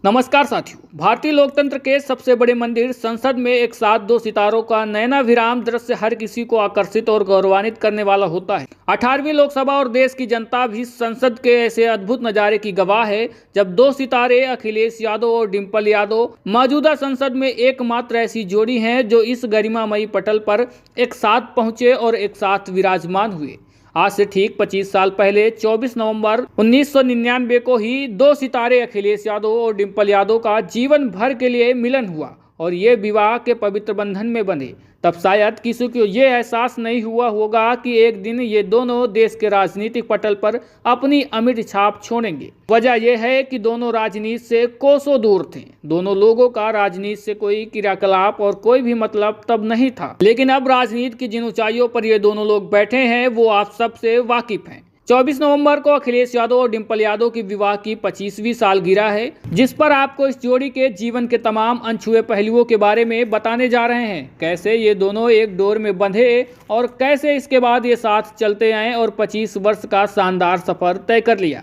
नमस्कार साथियों। भारतीय लोकतंत्र के सबसे बड़े मंदिर संसद में एक साथ दो सितारों का नयनाभिराम दृश्य हर किसी को आकर्षित और गौरवान्वित करने वाला होता है। 18वीं लोकसभा और देश की जनता भी संसद के ऐसे अद्भुत नजारे की गवाह है, जब दो सितारे अखिलेश यादव और डिंपल यादव मौजूदा संसद में एकमात्र ऐसी जोड़ी है जो इस गरिमामयी पटल पर एक साथ पहुंचे और एक साथ विराजमान हुए। आज से ठीक 25 साल पहले 24 नवंबर 1999 को ही दो सितारे अखिलेश यादव और डिंपल यादव का जीवन भर के लिए मिलन हुआ और ये विवाह के पवित्र बंधन में बंधे। तब शायद किसी को ये एहसास नहीं हुआ होगा कि एक दिन ये दोनों देश के राजनीतिक पटल पर अपनी अमिट छाप छोड़ेंगे। वजह यह है कि दोनों राजनीति से कोसों दूर थे। दोनों लोगों का राजनीति से कोई क्रियाकलाप और कोई भी मतलब तब नहीं था, लेकिन अब राजनीति की जिन ऊंचाइयों पर ये दोनों लोग बैठे हैं वो आप सबसे वाकिफ हैं। 24 नवंबर को अखिलेश यादव और डिंपल यादव की विवाह की 25वीं सालगिरह है, जिस पर आपको इस जोड़ी के जीवन के तमाम अनछुए पहलुओं के बारे में बताने जा रहे हैं। कैसे ये दोनों एक डोर में बंधे और कैसे इसके बाद ये साथ चलते आए और 25 वर्ष का शानदार सफर तय कर लिया।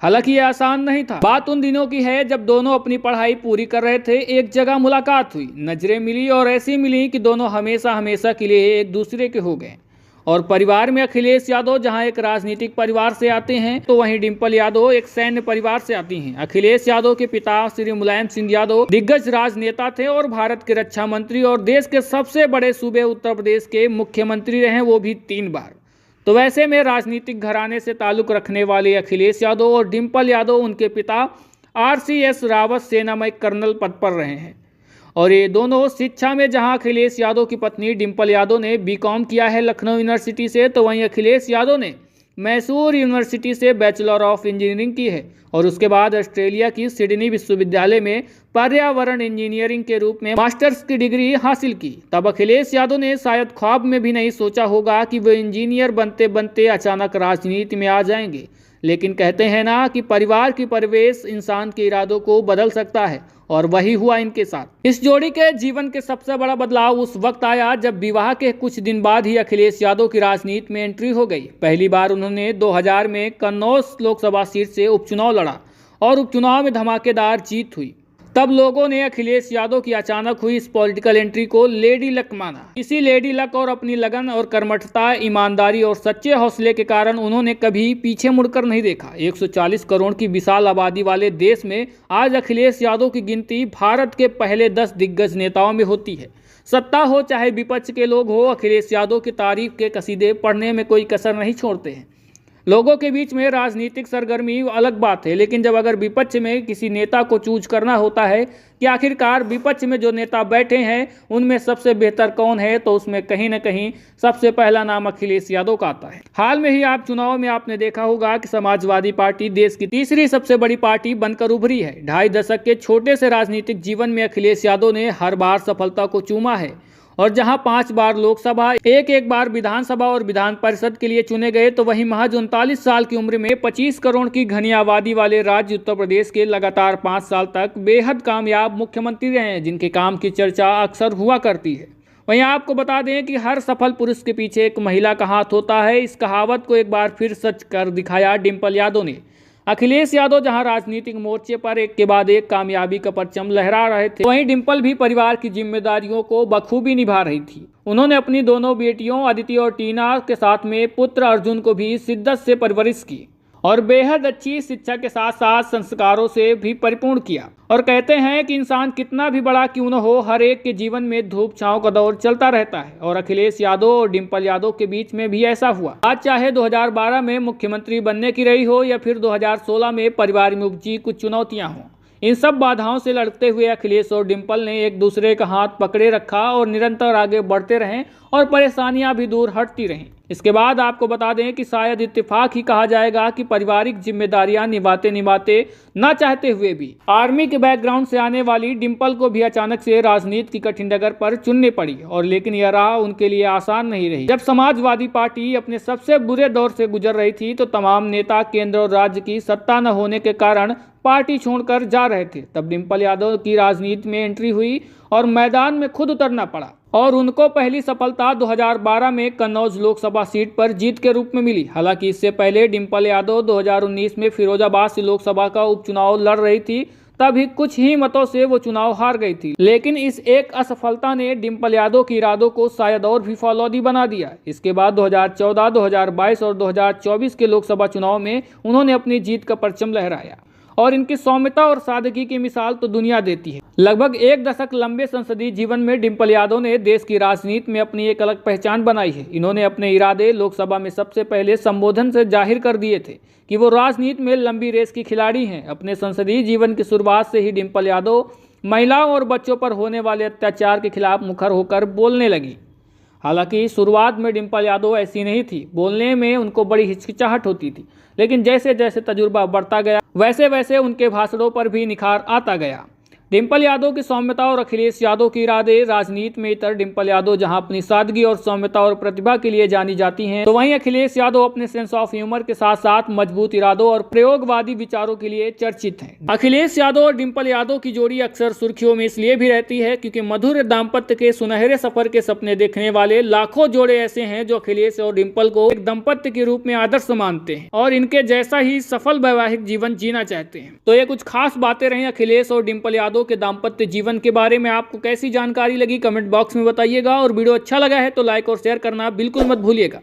हालांकि ये आसान नहीं था। बात उन दिनों की है जब दोनों अपनी पढ़ाई पूरी कर रहे थे। एक जगह मुलाकात हुई, नजरें मिली और ऐसी मिली कि दोनों हमेशा हमेशा के लिए एक दूसरे के हो गए। और परिवार में अखिलेश यादव जहां एक राजनीतिक परिवार से आते हैं तो वहीं डिंपल यादव एक सैन्य परिवार से आती हैं। अखिलेश यादव के पिता श्री मुलायम सिंह यादव दिग्गज राजनेता थे और भारत के रक्षा मंत्री और देश के सबसे बड़े सूबे उत्तर प्रदेश के मुख्यमंत्री रहे, वो भी 3 बार। तो वैसे में राजनीतिक घराने से ताल्लुक रखने वाले अखिलेश यादव और डिंपल यादव उनके पिता RCS रावत सेना में कर्नल पद पर रहे हैं। और ये दोनों शिक्षा में जहां अखिलेश यादव की पत्नी डिंपल यादव ने B.Com किया है लखनऊ यूनिवर्सिटी से, तो वहीं अखिलेश यादव ने मैसूर यूनिवर्सिटी से बैचलर ऑफ इंजीनियरिंग की है और उसके बाद ऑस्ट्रेलिया की सिडनी विश्वविद्यालय में पर्यावरण इंजीनियरिंग के रूप में मास्टर्स की डिग्री हासिल की। तब अखिलेश यादव ने शायद ख्वाब में भी नहीं सोचा होगा कि वे इंजीनियर बनते बनते अचानक राजनीति में आ जाएंगे। लेकिन कहते हैं ना कि परिवार की परिवेश इंसान के इरादों को बदल सकता है, और वही हुआ इनके साथ। इस जोड़ी के जीवन के सबसे बड़ा बदलाव उस वक्त आया जब विवाह के कुछ दिन बाद ही अखिलेश यादव की राजनीति में एंट्री हो गई। पहली बार उन्होंने 2000 में कन्नौज लोकसभा सीट से उपचुनाव लड़ा और उपचुनाव में धमाकेदार जीत हुई। तब लोगों ने अखिलेश यादव की अचानक हुई इस पॉलिटिकल एंट्री को लेडी लक माना। इसी लेडी लक और अपनी लगन और कर्मठता, ईमानदारी और सच्चे हौसले के कारण उन्होंने कभी पीछे मुड़कर नहीं देखा। 140 करोड़ की विशाल आबादी वाले देश में आज अखिलेश यादव की गिनती भारत के पहले 10 दिग्गज नेताओं में होती है। सत्ता हो चाहे विपक्ष के लोग हो, अखिलेश यादव की तारीफ के कसीदे पढ़ने में कोई कसर नहीं छोड़ते हैं। लोगों के बीच में राजनीतिक सरगर्मी अलग बात है, लेकिन जब अगर विपक्ष में किसी नेता को चूज करना होता है कि आखिरकार विपक्ष में जो नेता बैठे हैं उनमें सबसे बेहतर कौन है, तो उसमें कहीं ना कहीं सबसे पहला नाम अखिलेश यादव का आता है। हाल में ही आप चुनाव में आपने देखा होगा कि समाजवादी पार्टी देश की तीसरी सबसे बड़ी पार्टी बनकर उभरी है। 2.5 दशक के छोटे से राजनीतिक जीवन में अखिलेश यादव ने हर बार सफलता को चूमा है और जहां 5 बार लोकसभा, एक बार विधानसभा और विधान परिषद के लिए चुने गए, तो वहीं महज 39 साल की उम्र में 25 करोड़ की घनी आबादी वाले राज्य उत्तर प्रदेश के लगातार 5 साल तक बेहद कामयाब मुख्यमंत्री रहे हैं, जिनके काम की चर्चा अक्सर हुआ करती है। वहीं आपको बता दें कि हर सफल पुरुष के पीछे एक महिला का हाथ होता है। इस कहावत को एक बार फिर सच कर दिखाया डिंपल यादव ने। अखिलेश यादव जहां राजनीतिक मोर्चे पर एक के बाद एक कामयाबी का परचम लहरा रहे थे, वहीं डिंपल भी परिवार की जिम्मेदारियों को बखूबी निभा रही थी। उन्होंने अपनी दोनों बेटियों अदिति और टीना के साथ में पुत्र अर्जुन को भी शिद्दत से परवरिश की और बेहद अच्छी शिक्षा के साथ साथ संस्कारों से भी परिपूर्ण किया। और कहते हैं कि इंसान कितना भी बड़ा क्यों न हो, हर एक के जीवन में धूप छांव का दौर चलता रहता है, और अखिलेश यादव और डिंपल यादव के बीच में भी ऐसा हुआ। आज चाहे 2012 में मुख्यमंत्री बनने की रही हो या फिर 2016 में परिवार में उपजी कुछ चुनौतियां हों, इन सब बाधाओं से लड़ते हुए अखिलेश और डिंपल ने एक दूसरे का हाथ पकड़े रखा और निरंतर आगे बढ़ते रहें और परेशानियां भी दूर हटती रहें। इसके बाद आपको बता दें कि शायद इत्तेफाक ही कहा जाएगा कि पारिवारिक जिम्मेदारियां निभाते निभाते न चाहते हुए भी आर्मी के बैकग्राउंड से आने वाली डिंपल को भी अचानक से राजनीति की कठिन डगर पर चुननी पड़ी। और लेकिन यह राह उनके लिए आसान नहीं रही। जब समाजवादी पार्टी अपने सबसे बुरे दौर से गुजर रही थी तो तमाम नेता केंद्र और राज्य की सत्ता न होने के कारण पार्टी छोड़कर जा रहे थे। तब डिंपल यादव की राजनीति में एंट्री हुई और मैदान में खुद उतरना पड़ा और उनको पहली सफलता 2012 में कन्नौज लोकसभा सीट पर जीत के रूप में मिली। हालांकि इससे पहले डिंपल यादव 2019 में फिरोजाबाद से लोकसभा का उपचुनाव लड़ रही थी, तभी कुछ ही मतों से वो चुनाव हार गई थी। लेकिन इस एक असफलता ने डिंपल यादव के इरादों को शायद और भी फौलादी बना दिया। इसके बाद 2014, 2022 और 2024 के लोकसभा चुनाव में उन्होंने अपनी जीत का परचम लहराया और इनकी सौम्यता और सादगी की मिसाल तो दुनिया देती है। लगभग एक दशक लंबे संसदीय जीवन में डिंपल यादव ने देश की राजनीति में अपनी एक अलग पहचान बनाई है। इन्होंने अपने इरादे लोकसभा में सबसे पहले संबोधन से जाहिर कर दिए थे कि वो राजनीति में लंबी रेस की खिलाड़ी हैं। अपने संसदीय जीवन की शुरुआत से ही डिंपल यादव महिलाओं और बच्चों पर होने वाले अत्याचार के खिलाफ मुखर होकर बोलने लगी। हालांकि शुरुआत में डिंपल यादव ऐसी नहीं थी, बोलने में उनको बड़ी हिचकिचाहट होती थी, लेकिन जैसे जैसे तजुर्बा बढ़ता गया वैसे वैसे उनके भाषणों पर भी निखार आता गया। डिंपल यादव की सौम्यता और अखिलेश यादव के इरादे। राजनीति में इतर डिंपल यादव जहां अपनी सादगी और सौम्यता और प्रतिभा के लिए जानी जाती हैं, तो वहीं अखिलेश यादव अपने सेंस ऑफ ह्यूमर के साथ साथ मजबूत इरादों और प्रयोगवादी विचारों के लिए चर्चित हैं। अखिलेश यादव और डिंपल यादव की जोड़ी अक्सर सुर्खियों में इसलिए भी रहती है क्योंकि मधुर दाम्पत्य के सुनहरे सफर के सपने देखने वाले लाखों जोड़े ऐसे हैं जो अखिलेश और डिंपल को एक दंपत्य के रूप में आदर्श मानते हैं और इनके जैसा ही सफल वैवाहिक जीवन जीना चाहते हैं। तो ये कुछ खास बातें रही अखिलेश और डिंपल यादव के दाम्पत्य जीवन के बारे में। आपको कैसी जानकारी लगी कमेंट बॉक्स में बताइएगा और वीडियो अच्छा लगा है तो लाइक और शेयर करना बिल्कुल मत भूलिएगा।